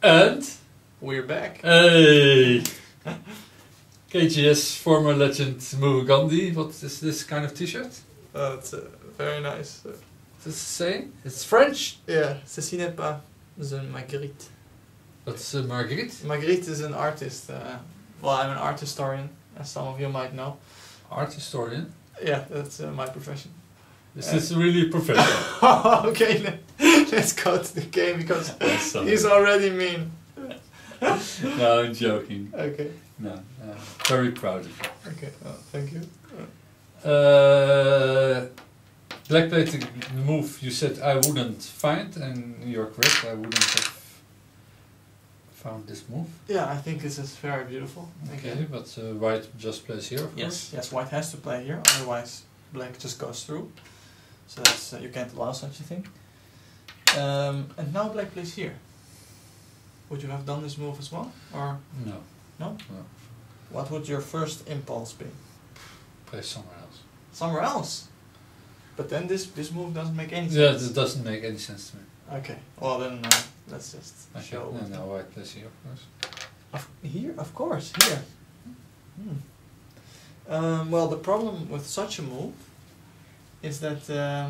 And we're back. hey, KGS former legend Murugandy. What is this kind of T-shirt? It's very nice. Does it say? It's French. Yeah, ceci n'est pas une Magritte. That's Marguerite. Magritte is an artist. Well, I'm an art historian, as some of you might know. Art historian. Yeah, that's my profession. This is really professional. Okay, let's go to the game because Sorry. he's already mean. No, I'm joking. Okay. No, very proud of you. Okay, thank you. Blackplating move you said I wouldn't find, and you're correct, I wouldn't have found this move. Yeah, I think this is very beautiful. Okay, but white just plays here, of course. Yes, yes, white has to play here, otherwise black just goes through. So that's, you can't allow such a thing. And now black plays here. Would you have done this move as well? Or No. no? No. What would your first impulse be? Play somewhere else. Somewhere else? But then this move doesn't make any Yeah, sense. it doesn't make any sense to me. Okay, well then let's just Okay. show. No, white plays here, of course. Here? Of course, here. Well, the problem with such a move is that it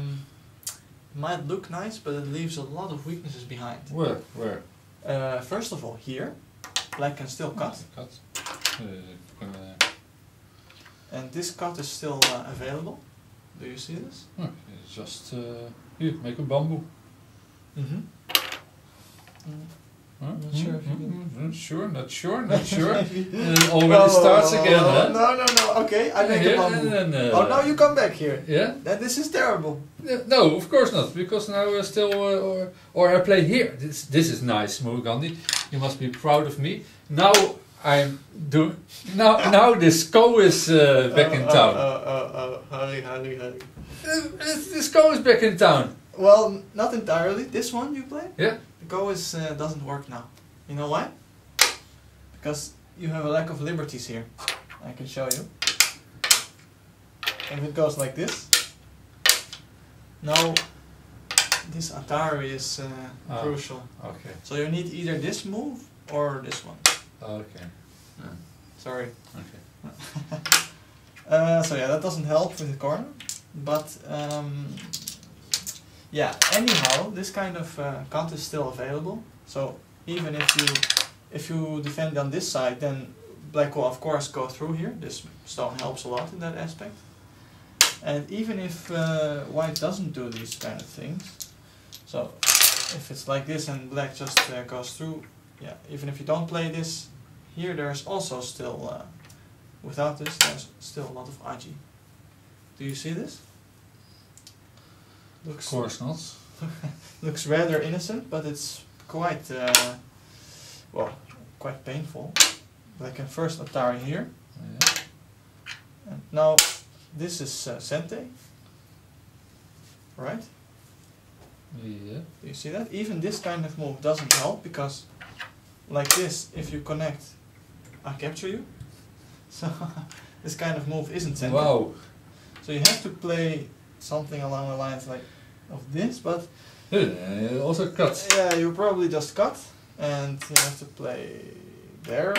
might look nice, but it leaves a lot of weaknesses behind. Where? Where? First of all, here, black can still cut, Cut. and this cut is still available. Do you see this? It's just here, make a bamboo. Mm-hmm. Huh? Not sure if you can. Sure, not sure, not sure. And it already starts again, huh? No, okay, I make a bamboo. And then, Oh, now you come back here. Yeah? This is terrible. No, of course not, because now we're still, or I play here. This is nice, Murugandy. You must be proud of me. Now I'm doing. Now this Ko is back in town. Hurry. This Ko is back in town. Well, not entirely. This one you play? Yeah. The Go is doesn't work now. You know why? Because you have a lack of liberties here. I can show you. If it goes like this, now this Atari is crucial. Okay. So you need either this move or this one. Okay. Sorry. Okay. So yeah, that doesn't help with the corner, but yeah. Anyhow, this kind of cut is still available. So even if you defend on this side, then black will of course go through here. This stone helps a lot in that aspect. And even if white doesn't do these kind of things, so if it's like this and black just goes through, yeah. Even if you don't play this, here there's also still. Without this, there's still a lot of Aji. Do you see this? Of course not. Looks rather innocent, but it's quite, well, quite painful. Black can first Atari here. Yeah. And now, this is Sente. Right? Yeah. Do you see that? Even this kind of move doesn't help, because like this, if you connect, I capture you. So this kind of move isn't Sente. Wow. So you have to play something along the lines like of this, but Also cut. yeah, you probably just cut, and you have to play there.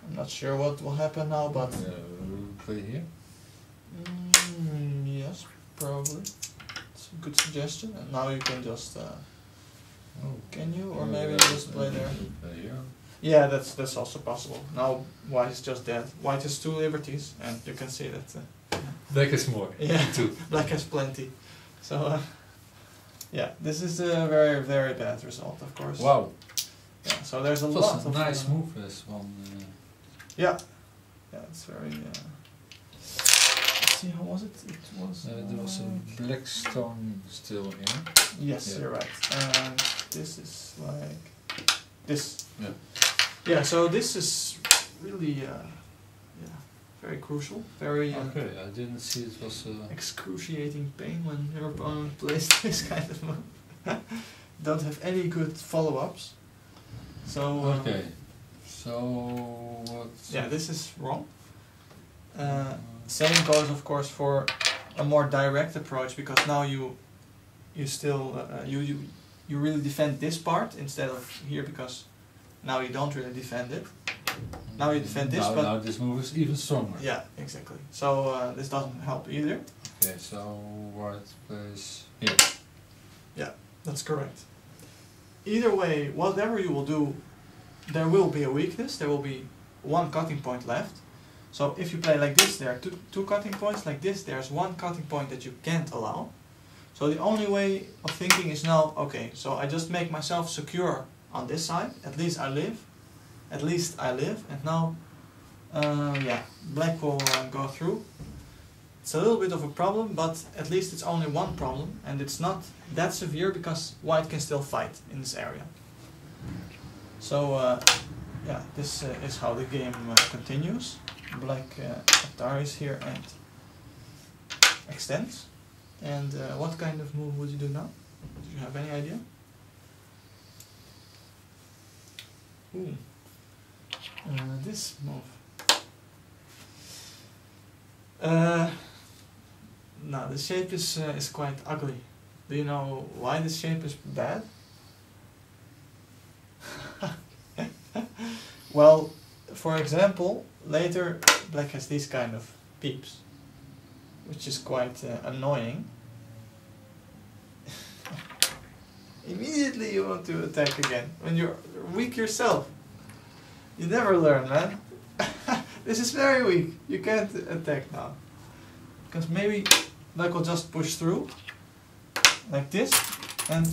I'm not sure what will happen now, but Play here. yes, probably. It's a good suggestion. And now you can just can you, or maybe just play there. Play here. Yeah, that's also possible. Now white is just dead. White has 2 liberties, and you can see that. Black is more. Yeah, Two. black has plenty. So yeah, this is a very, very bad result, of course. Wow. Yeah, so there's a It lot was of a nice move as one. Yeah, yeah, it's very. Let's see, how was it? It was. There was a black stone still here. Yes, Yeah. you're right. And this is like this. Yeah. Yeah, so this is really, yeah, very crucial. Very Okay, I didn't see it was. excruciating pain when your opponent plays this kind of move. Don't have any good follow-ups. So. Okay. So what? Yeah, this is wrong. Same goes, of course, for a more direct approach, because now you still you really defend this part instead of here, because now you don't really defend it. Now you defend this, now, but now this move is even stronger. yeah, exactly. So this doesn't help either. Okay, so white plays here. Yeah, that's correct. Either way, whatever you will do, there will be a weakness. There will be one cutting point left. So if you play like this, there are two cutting points. Like this, there's one cutting point that you can't allow. So the only way of thinking is now, okay, so I just make myself secure on this side. At least I live. At least I live. And now, yeah, black will go through. It's a little bit of a problem, but at least it's only one problem, and it's not that severe because white can still fight in this area. So, yeah, this is how the game continues. Black Ataris here and extends. And what kind of move would you do now? Do you have any idea? Ooh. This move. No, the shape is quite ugly. Do you know why this shape is bad? Well, for example, later black has these kind of peeps, which is quite annoying. Immediately you want to attack again, when you're weak yourself. You never learn, man. This is very weak. You can't attack now. Because maybe black will just push through, like this, and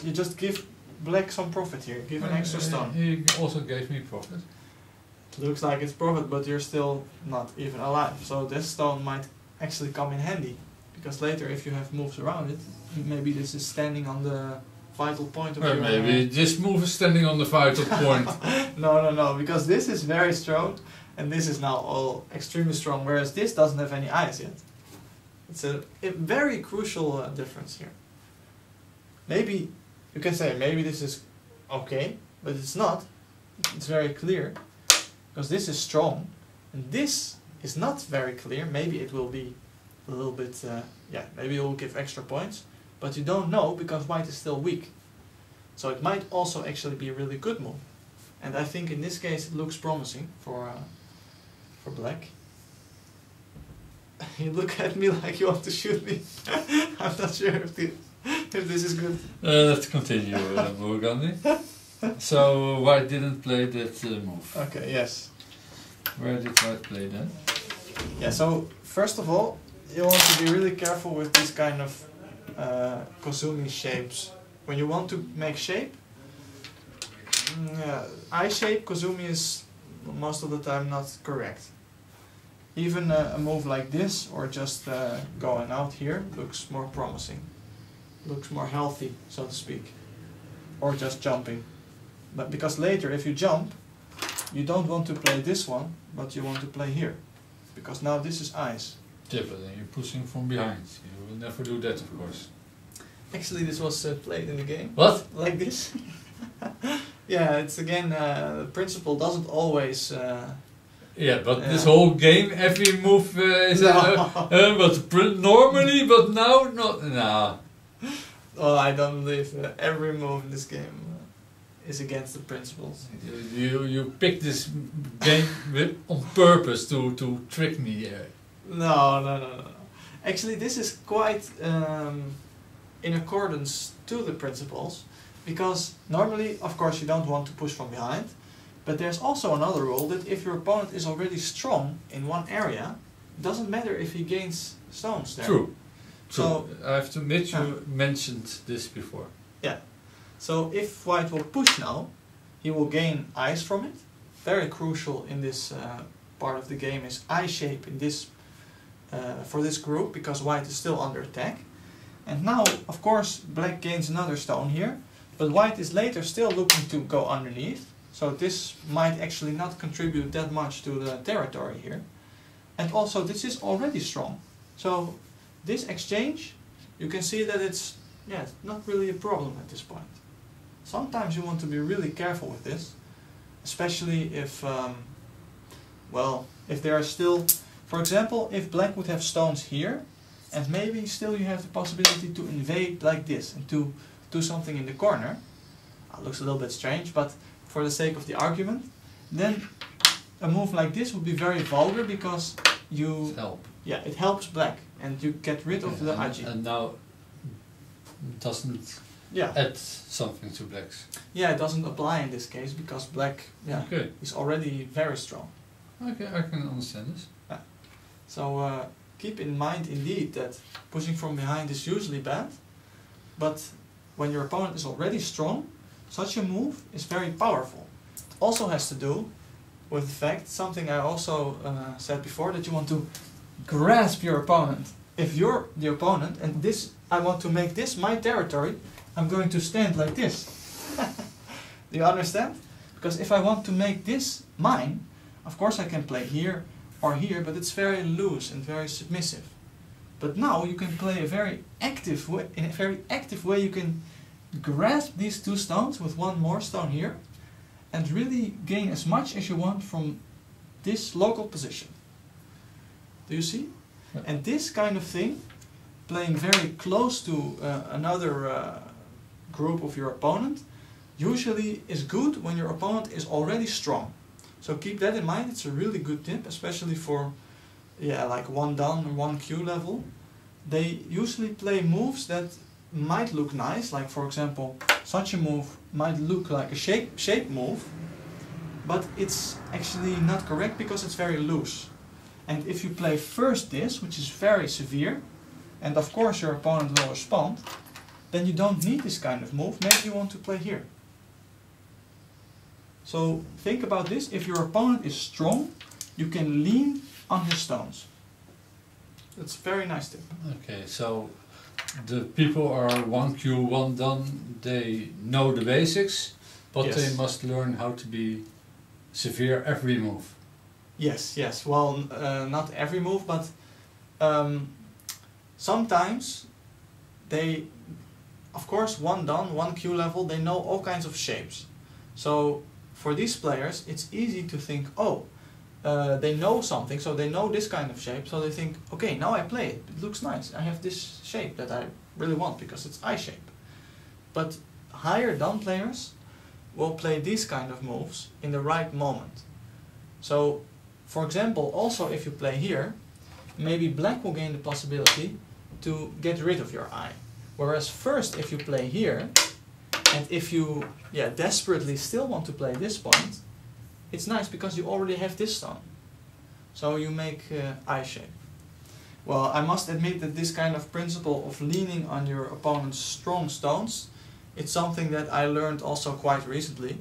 you just give black some profit here, give an extra stone. He also gave me profit. It looks like it's profit, but you're still not even alive. So this stone might actually come in handy, because later if you have moves around it, maybe this is standing on the vital point of Well, your... maybe this move is standing on the vital point. No, because this is very strong, and this is now all extremely strong, whereas this doesn't have any eyes yet. It's a very crucial difference here. Maybe, you can say, maybe this is okay, but it's not. It's very clear, because this is strong, and this is not very clear. Maybe it will be a little bit, yeah, maybe it will give extra points, but you don't know, because white is still weak. So it might also actually be a really good move. And I think in this case it looks promising for black. You look at me like you want to shoot me. I'm not sure if this is good. Let's continue, Morgani. So white didn't play that move. Okay, yes. Where did white play then? Yeah, so first of all, you want to be really careful with these kind of Kozumi shapes. When you want to make shape, eye shape, Kozumi is most of the time not correct. Even a move like this, or just going out here, looks more promising. Looks more healthy, so to speak. Or just jumping. But because later, if you jump, you don't want to play this one, but you want to play here. Because now this is eyes. Yeah, but then you're pushing from behind. You will never do that, of course. Actually, this was played in the game. What? Like this. Yeah, it's again, the principle doesn't always... Yeah, but yeah. this whole game, every move is normally, but now not. Nah. Well, I don't believe every move in this game is against the principles. You picked this game on purpose to trick me. No. Actually, this is quite in accordance to the principles, because normally, of course, you don't want to push from behind. But there's also another rule that if your opponent is already strong in one area, it doesn't matter if he gains stones there. True. So I have to admit you mentioned this before. Yeah. So if white will push now, he will gain eyes from it. Very crucial in this part of the game is eye shape in this for this group, because white is still under attack. And now, of course, black gains another stone here, but white is later still looking to go underneath. So this might actually not contribute that much to the territory here. And also this is already strong. So this exchange, you can see that it's not really a problem at this point. Sometimes you want to be really careful with this, especially if, if there are still, for example, if black would have stones here, and maybe still you have the possibility to invade like this, and to do something in the corner, looks a little bit strange, but for the sake of the argument, then a move like this would be very vulgar because you... Help. Yeah, it helps black and you get rid of the and, Aji. and now doesn't Yeah. add something to blacks. Yeah, it doesn't apply in this case because black Okay. is already very strong. Okay, I can understand this. So keep in mind indeed that pushing from behind is usually bad, but when your opponent is already strong, such a move is very powerful. It also has to do with the fact, something I also said before, that you want to grasp your opponent. If you're the opponent and this, I want to make this my territory, I'm going to stand like this. Do you understand? Because if I want to make this mine, of course I can play here or here, but it's very loose and very submissive. But now you can play a very active way. In a very active way, you can grasp these two stones with one more stone here, and really gain as much as you want from this local position. Do you see? Yeah. And this kind of thing, playing very close to another group of your opponent, usually is good when your opponent is already strong. So keep that in mind. It's a really good tip, especially for like 1 down or 1 Q level. They usually play moves that might look nice, like for example, such a move might look like a shape move, but it's actually not correct because it's very loose. And if you play first this, which is very severe, and of course your opponent will respond, then you don't need this kind of move. Maybe you want to play here. So think about this. If your opponent is strong, you can lean on his stones. That's a very nice tip. Okay, so the people are 1Q, 1 done, they know the basics, but Yes. they must learn how to be severe every move. Yes, yes. Well, not every move, but sometimes they, of course, 1 done, 1 Q level, they know all kinds of shapes. So for these players, it's easy to think, oh, they know something, so they know this kind of shape, so they think, okay, now I play it, it looks nice, I have this shape that I really want because it's I shape. But higher done players will play these kind of moves in the right moment. So, for example, also if you play here, maybe black will gain the possibility to get rid of your eye. Whereas first, if you play here, and if you desperately still want to play this point, it's nice because you already have this stone. So you make I shape. Well, I must admit that this kind of principle of leaning on your opponent's strong stones, it's something that I learned also quite recently.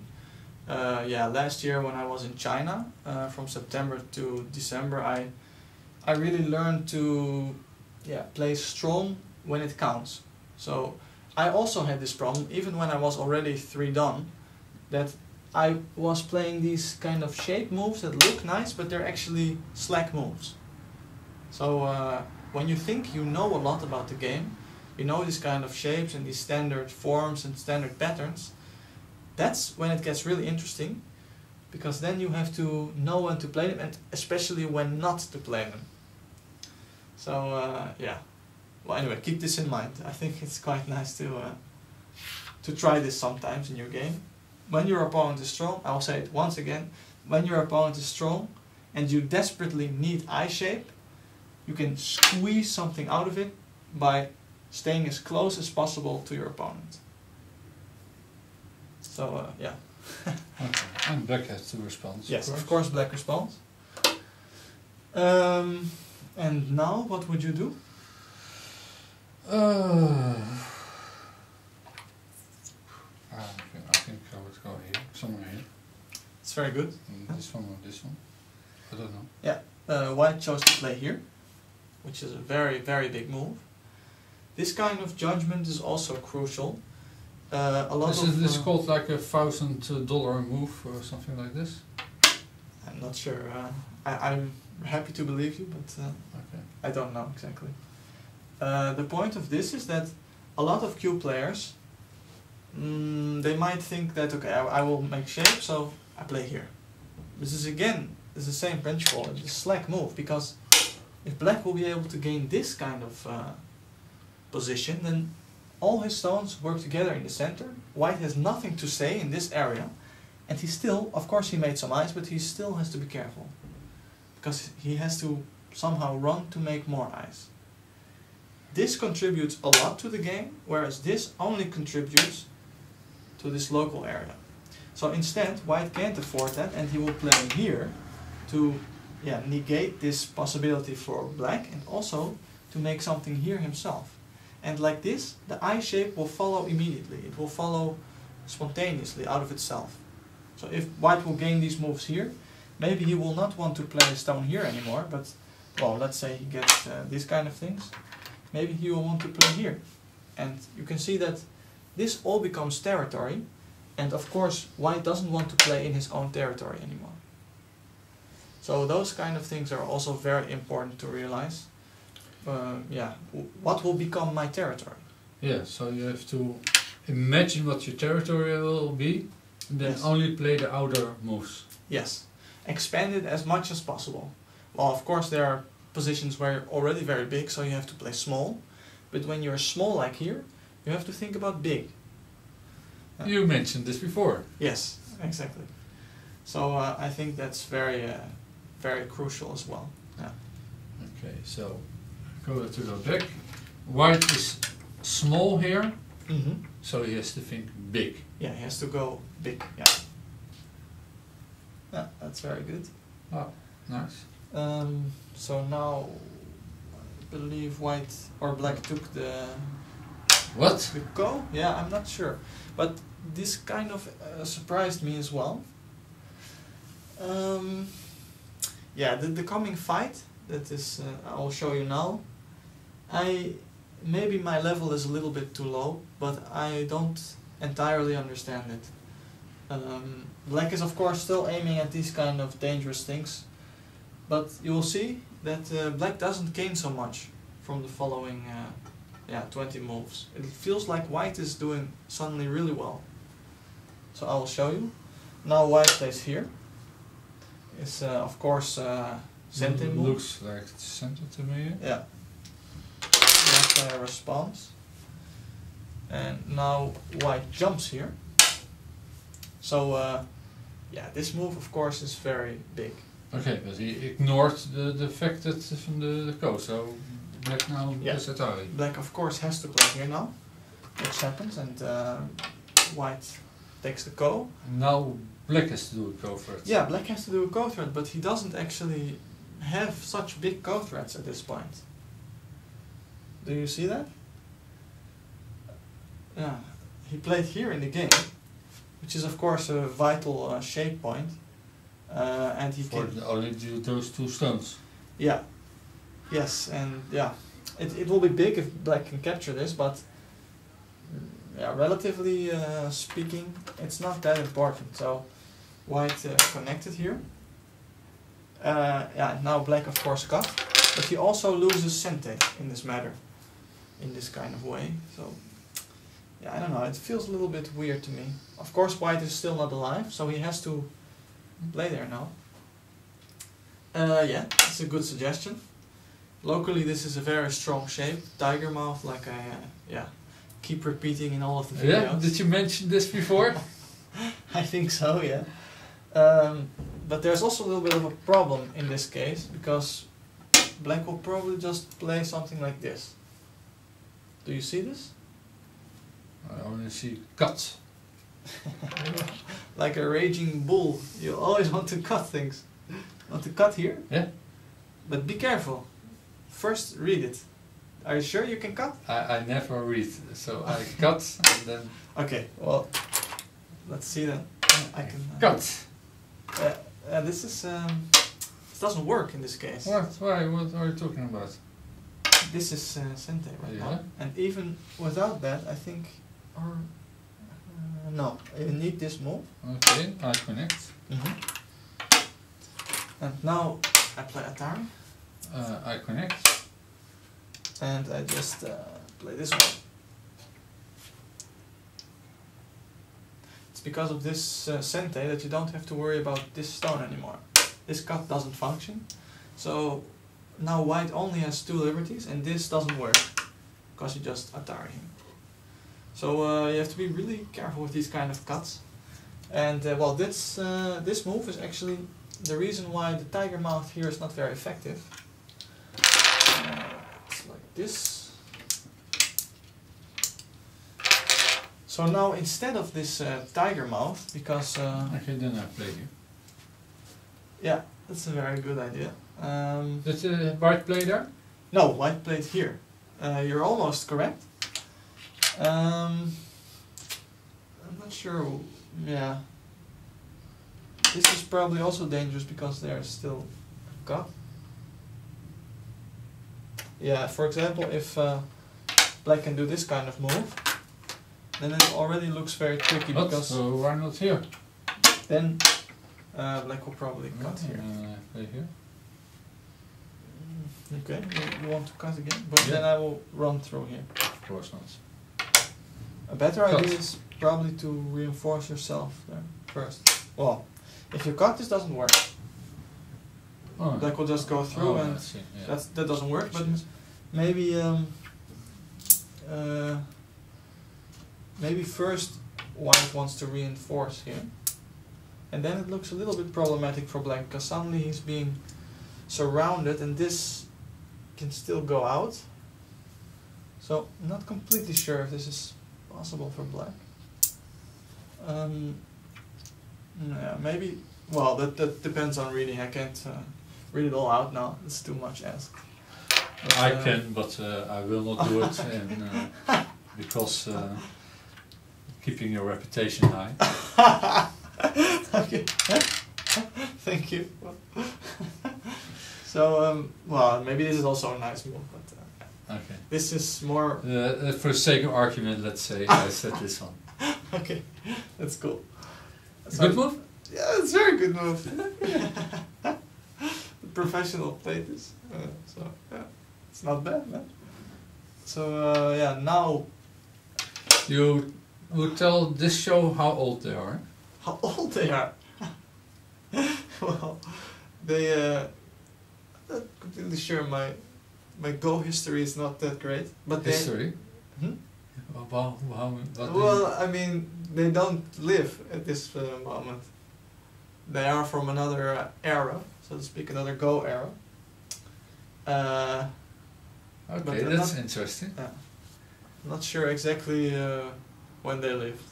Last year when I was in China, from September to December, I really learned to play strong when it counts. So I also had this problem, even when I was already 3 done, that I was playing these kind of shape moves that look nice, but they're actually slack moves. So when you think you know a lot about the game, you know these kind of shapes and these standard forms and standard patterns, that's when it gets really interesting, because then you have to know when to play them, and especially when not to play them. So well, anyway, keep this in mind. I think it's quite nice to try this sometimes in your game. When your opponent is strong, I will say it once again, when your opponent is strong and you desperately need I shape, you can squeeze something out of it by staying as close as possible to your opponent. So Okay, and black has to respond. Yes, of course black responds. And now what would you do? I think I would go here, somewhere here. It's very good. This one or this one. I don't know. White chose to play here, which is a very, very big move. This kind of judgment is also crucial. Is this called like $1,000 move or something like this? I'm not sure. I'm happy to believe you, but Okay. I don't know exactly. The point of this is that a lot of Q players, they might think that, okay, I will make shape, so I play here. This is again, it's the same principle, it's a slack move, because if black will be able to gain this kind of position, then all his stones work together in the center. White has nothing to say in this area, and he still, of course he made some ice, but he still has to be careful, because he has to somehow run to make more ice. This contributes a lot to the game, whereas this only contributes to this local area. So instead, White can't afford that, and he will play here to negate this possibility for Black, and also to make something here himself. And like this, the I shape will follow immediately. It will follow spontaneously out of itself. So if White will gain these moves here, maybe he will not want to play a stone here anymore, but, well, let's say he gets these kind of things. Maybe he will want to play here. And you can see that this all becomes territory, and of course White doesn't want to play in his own territory anymore. So those kind of things are also very important to realize. What will become my territory? Yeah, so you have to imagine what your territory will be, and then only play the outer moves. Yes, expand it as much as possible. Well, of course there are positions where you're already very big, so you have to play small. But when you're small like here, you have to think about big. You mentioned this before. Yes, exactly. So I think that's very, very crucial as well. Yeah. Okay, so go to the back. White is small here, so he has to think big. Yeah, he has to go big. Yeah. Yeah, that's very good. Oh, nice. So now I believe White or Black took the What? the go. Yeah, I'm not sure, but this kind of surprised me as well. Yeah, the coming fight that is I'll show you now. Maybe my level is a little bit too low, but I don't entirely understand it. Black is of course still aiming at these kind of dangerous things, but you will see that Black doesn't gain so much from the following 20 moves. It feels like White is doing suddenly really well. So I will show you. Now White plays here. It's of course Sente move. Looks like Sente to me. Yeah. Black responds. And now White jumps here. So this move of course is very big. Okay, but he ignored the fact that from the go, so Black now is Atari. Black of course has to play here now, which happens, and White takes the go. Now Black has to do a go threat. Yeah, Black has to do a go threat, but he doesn't actually have such big go threats at this point. Do you see that? Yeah, he played here in the game, which is of course a vital shape point, and he for can only do those two stones. Yeah, yes, and it will be big if Black can capture this, but relatively speaking, it's not that important. So White connected here. Now Black of course cut, but he also loses Sente in this matter, in this kind of way. So I don't know, it feels a little bit weird to me. Of course White is still not alive, so he has to play there now. It's a good suggestion. Locally this is a very strong shape, tiger mouth, like I keep repeating in all of the videos. Yeah, did you mention this before? I think so, yeah. But there's also a little bit of a problem in this case, because Black will probably just play something like this. Do you see this? I only see cut. Like a raging bull, you always want to cut things. Want to cut here? Yeah. But be careful. First read it. Are you sure you can cut? I never read, so I cut and then... Okay, well, let's see then. I can... Cut! This is... this doesn't work in this case. What? Why? What are you talking about? This is Sente right Yeah. now. And even without that, I think... Or... no, you need this move. Okay, I connect. And now I play Atari. I connect. And I just play this one. It's because of this Sente that you don't have to worry about this stone anymore. This cut doesn't function. So now White only has 2 liberties, and this doesn't work because you just Atari him. So you have to be really careful with these kind of cuts. And well, this move is actually the reason why the tiger mouth here is not very effective. It's like this. So now instead of this tiger mouth, because Okay, then I play here. yeah, that's a very good idea. Does white play there? No, white played here. You're almost correct. I'm not sure. Yeah, this is probably also dangerous because there's still a cut. Yeah, for example, if black can do this kind of move, then it already looks very tricky What? because So why not here? then black will probably cut here. Play here. Okay, you want to cut again, but Yeah. then I will run through here. Of course not. A better Cut. idea is probably to reinforce yourself there first. Well, if you cut, this doesn't work. Oh, Black will just go through, oh, and I see. Yeah. that doesn't work. But maybe maybe first white wants to reinforce here, and then it looks a little bit problematic for black because suddenly he's being surrounded, and this can still go out. So I'm not completely sure if this is possible for black. Yeah, maybe. Well, that depends on reading. I can't read it all out now. It's too much asked. But, I can, but I will not do it, and, because keeping your reputation high. Okay. Thank you. So, well, maybe this is also a nice move, but Okay. this is more. For the sake of argument, let's say I set this one. Okay, that's cool. Good move? Yeah, it's a very good move. Professional played this, so yeah, it's not bad, man. So yeah, now You would tell this show how old they are. how old they are. Well, they. I'm not completely sure. My Go history is not that great, but History. they. Hmm? Well, what do Well, I mean, they don't live at this moment. They are from another era, so to speak, another Go era. okay, but I'm that's not- interesting. I'm not sure exactly when they lived.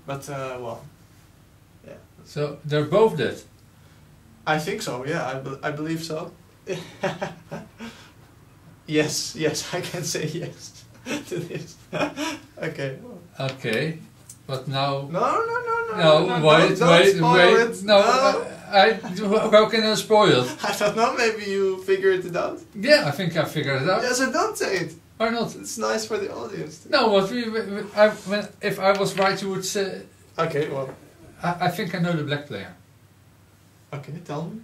But, well, yeah. So they're both dead. I think so, yeah, I believe so. Yes, I can say yes to this. Okay. Okay, but now. No, Wait, don't spoil wait. it. No, how can I spoil it? I don't know, maybe you figured it out. Yeah, I think I figured it out. Yeah, so don't say it. Or not? It's nice for the audience. No, what if I was right, you would say. Okay, well. I think I know the black player. Okay, tell me.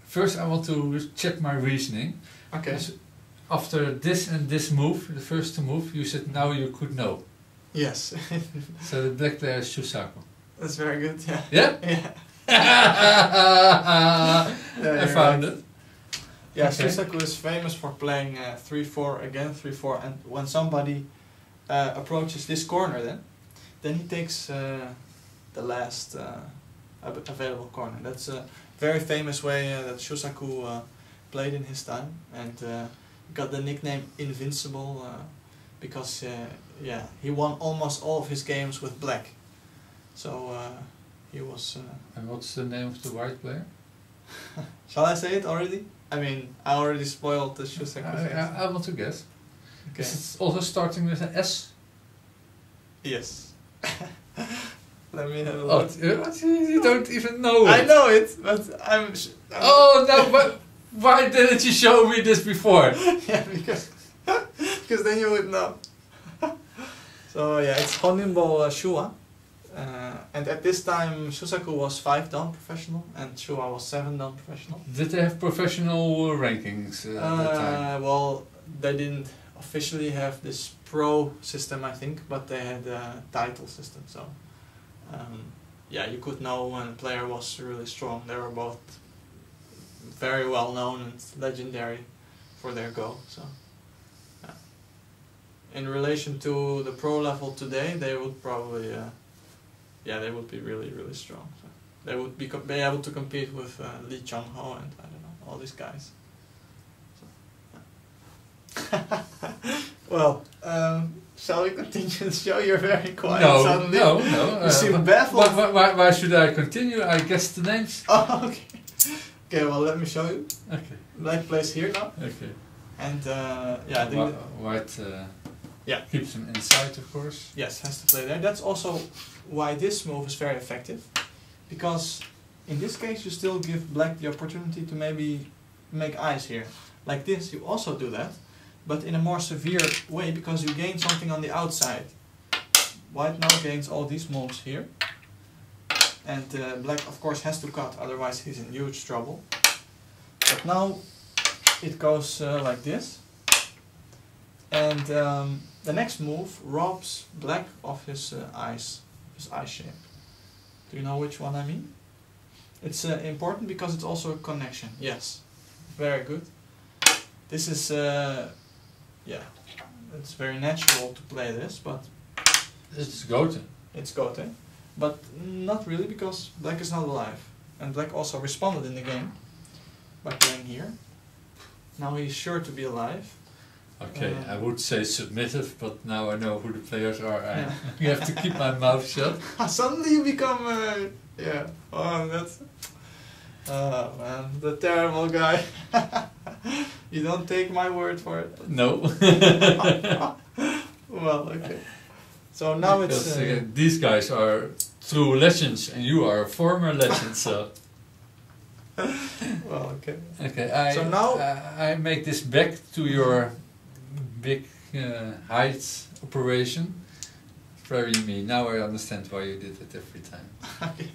First, I want to check my reasoning. Okay. Dus after this and this move, the first two move, you said now you could know. Yes. So the black player is Shusaku. That's very good, yeah. Yeah? Yeah, I found it. Yeah, Okay. Shusaku is famous for playing 3-4 again, 3-4, and when somebody approaches this corner then he takes the last available corner. That's a very famous way that Shusaku played in his time, and got the nickname Invincible because yeah, he won almost all of his games with black. So he was. And what's the name of the white player? Shall I say it already? I mean, I already spoiled the Shusaku face. I want to guess. Okay. Is it also starting with an S? Yes. Let me have a Oh, look. you don't even know it. I know it, but I'm. Oh no! But why didn't you show me this before? Yeah, because then you would know. So yeah, it's Honimbo Shua, and at this time Shusaku was 5-dan professional and Shua was 7-dan professional. Did they have professional rankings at that time? Well, they didn't officially have this pro system, I think, but they had a title system. So yeah, you could know when a player was really strong. They were both very well known and legendary for their Go. So in relation to the pro level today, they would probably, yeah, they would be really, really strong. So they would be able to compete with Lee Chong-ho and I don't know, all these guys. So, yeah. Well, shall we continue the show? You're very quiet suddenly. No. You seem baffled. Why should I continue? I guess the names. Oh, okay. Okay, well, let me show you. Okay. Black plays here now. Okay. And yeah, I think White yeah, keeps him inside, of course. yes, has to play there. That's also why this move is very effective, because in this case you still give Black the opportunity to maybe make eyes here. Like this, you also do that, but in a more severe way, because you gain something on the outside. White now gains all these moves here, and Black of course has to cut, otherwise he's in huge trouble. But now it goes like this, and the next move robs Black of his eyes shape. Do you know which one I mean? It's important because it's also a connection. Yes, very good. This is yeah, it's very natural to play this, but it's Goten. It's Goten, but not really, because Black is not alive, and Black also responded in the game by playing here. Now he's sure to be alive. Okay, I would say submissive, but now I know who the players are. You have to keep my mouth shut. Suddenly you become, yeah, oh, that's, oh man, the terrible guy. You don't take my word for it. No. Well, okay. So now because, it's... these guys are true legends, and you are a former legend, so... Well, okay. Okay, so now I make this back to your big height operation. Very me. Now I understand why you did it every time. Okay.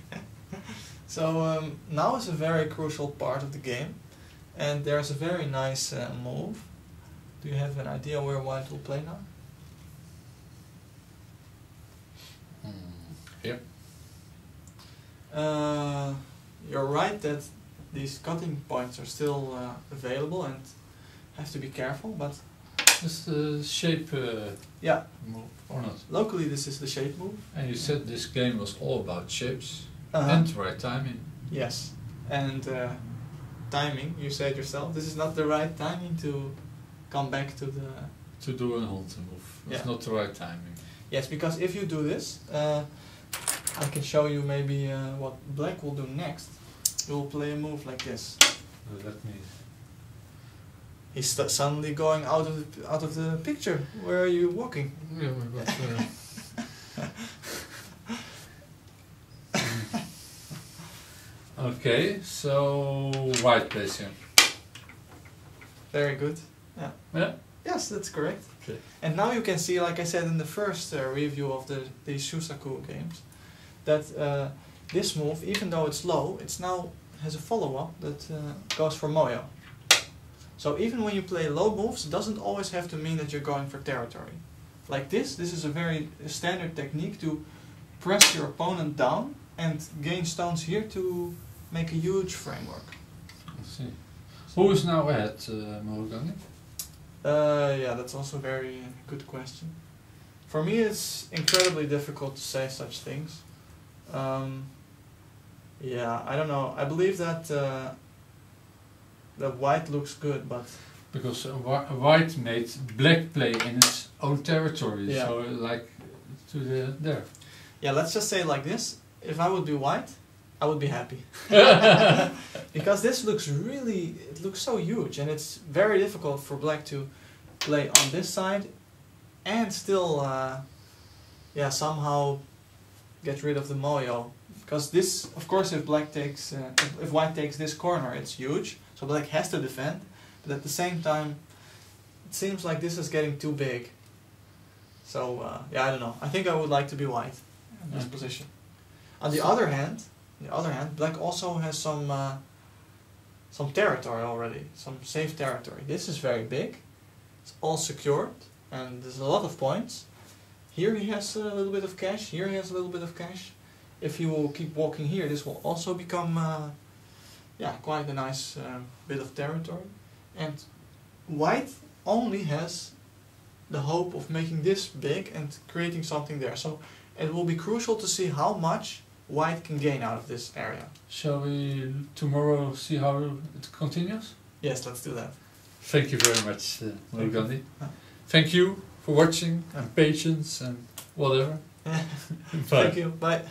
So now is a very crucial part of the game, and there's a very nice move. Do you have an idea where White will play now? Here. You're right that these cutting points are still available and have to be careful, but... This shape yeah, move, or not? Locally this is the shape move. And you said this game was all about shapes Uh-huh. and right timing. Yes, and timing, you said yourself, this is not the right timing to come back to the... To do a Honta move. It's Yeah. not the right timing. Yes, because if you do this, I can show you maybe what Black will do next. He will play a move like this. Let me... He's suddenly going out of the picture. Where are you walking? Yeah, but, okay, so White plays here. Very good. Yeah. Yeah? Yes, that's correct. Okay. And now you can see, like I said in the first review of these Shusaku games, that this move, even though it's low, it's now has a follow-up that goes for Moyo. So even when you play low moves, it doesn't always have to mean that you're going for territory. Like this is a very standard technique to press your opponent down and gain stones here to make a huge framework. Let's see. Who is now ahead, Murakami? Yeah, that's also a very good question. For me, it's incredibly difficult to say such things. Yeah, I don't know. I believe that that White looks good, but Because White made Black play in its own territory, Yeah. so like to the there. yeah, let's just say it like this: if I would be White, I would be happy. Because this looks really, it looks so huge, and it's very difficult for Black to play on this side and still, yeah, somehow get rid of the Moyo. Because this, of course, if Black takes, if White takes this corner, it's huge, so Black has to defend. But at the same time, it seems like this is getting too big. So yeah, I don't know. I think I would like to be White in this position. On the other hand, Black also has some territory already, some safe territory. This is very big. It's all secured, and there's a lot of points. Here he has a little bit of cash. Here he has a little bit of cash. If he will keep walking here, this will also become, yeah, quite a nice bit of territory. And White only has the hope of making this big and creating something there. So it will be crucial to see how much white can gain out of this area. Shall we tomorrow see how it continues? Yes, let's do that. Thank you very much, Murugan. Yeah. Thank you for watching Yeah. and patience and whatever. Bye. Thank you. Bye.